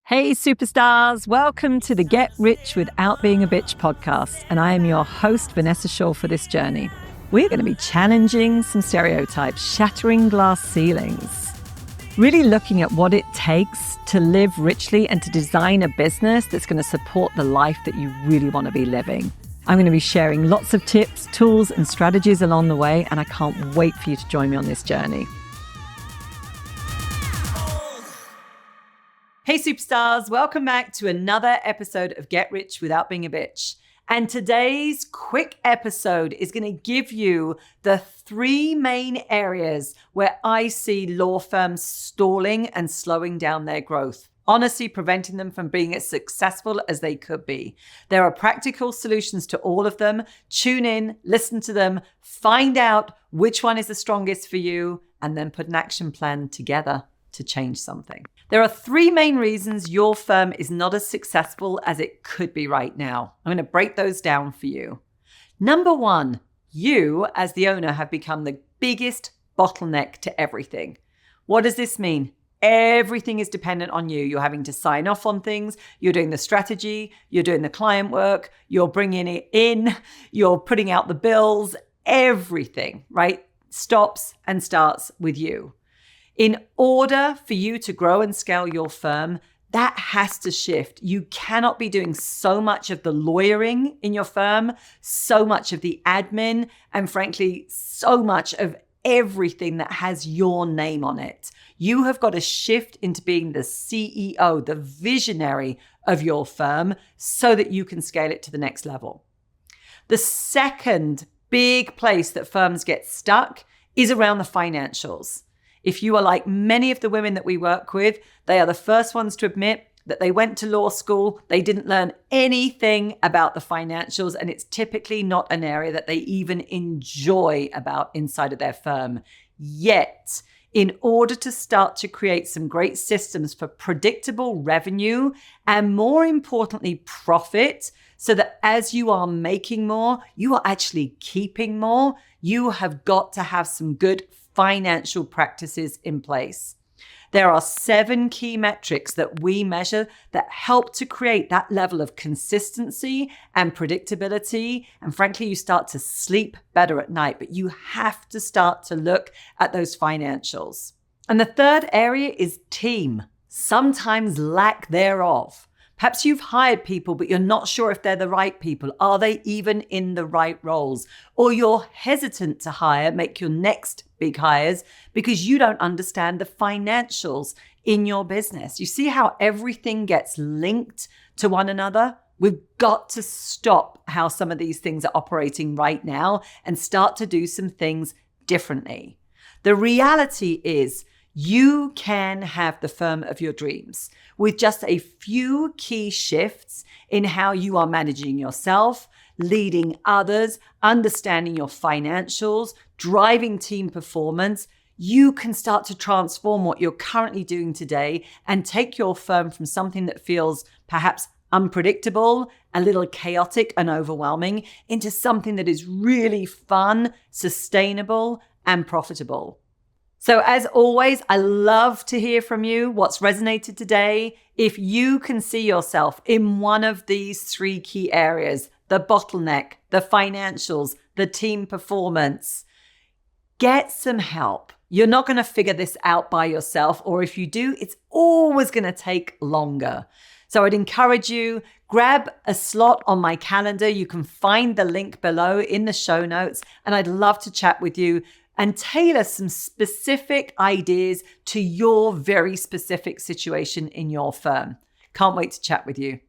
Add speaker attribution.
Speaker 1: Hey superstars, welcome to the Get Rich Without Being a Bitch podcast, and I am your host Vanessa for this journey. We're going to be challenging some stereotypes, shattering glass ceilings, really looking at what it takes to live richly and to design a business that's going to support the life that you really want to be living. I'm going to be sharing lots of tips, tools, and strategies along the way, and I can't wait for you to join me on this journey. Hey superstars, welcome back to another episode of Get Rich Without Being a Bitch. And today's quick episode is going to give you the 3 main areas where I see law firms stalling and slowing down their growth, honestly preventing them from being as successful as they could be. There are practical solutions to all of them. Tune in, listen to them, find out which one is the strongest for you, and then put an action plan together to change something. There are 3 main reasons your firm is not as successful as it could be right now. I'm going to break those down for you. Number 1, you as the owner have become the biggest bottleneck to everything. What does this mean? Everything is dependent on you. You're having to sign off on things. You're doing the strategy. You're doing the client work. You're bringing it in. You're putting out the bills. Everything, right? Stops and starts with you. In order for you to grow and scale your firm, that has to shift. You cannot be doing so much of the lawyering in your firm, so much of the admin, and frankly, so much of everything that has your name on it. You have got to shift into being the CEO, the visionary of your firm, so that you can scale it to the next level. The second big place that firms get stuck is around the financials. If you are like many of the women that we work with, they are the first ones to admit that they went to law school, they didn't learn anything about the financials, and it's typically not an area that they even enjoy about inside of their firm. Yet, in order to start to create some great systems for predictable revenue and more importantly, profit, so that as you are making more, you are actually keeping more, you have got to have some good financial practices in place. There are 7 key metrics that we measure that help to create that level of consistency and predictability. And frankly, you start to sleep better at night, but you have to start to look at those financials. And the third area is team, sometimes lack thereof. Perhaps you've hired people, but you're not sure if they're the right people. Are they even in the right roles? Or you're hesitant to hire, make your next big hires because you don't understand the financials in your business. You see how everything gets linked to one another? We've got to stop how some of these things are operating right now and start to do some things differently. The reality is, you can have the firm of your dreams with just a few key shifts in how you are managing yourself, leading others, understanding your financials, driving team performance. You can start to transform what you're currently doing today and take your firm from something that feels perhaps unpredictable, a little chaotic and overwhelming into something that is really fun, sustainable, and profitable. So as always, I love to hear from you what's resonated today. If you can see yourself in one of these 3 key areas, the bottleneck, the financials, the team performance, get some help. You're not going to figure this out by yourself, or if you do, it's always going to take longer. So I'd encourage you, grab a slot on my calendar. You can find the link below in the show notes, and I'd love to chat with you and tailor some specific ideas to your very specific situation in your firm. Can't wait to chat with you.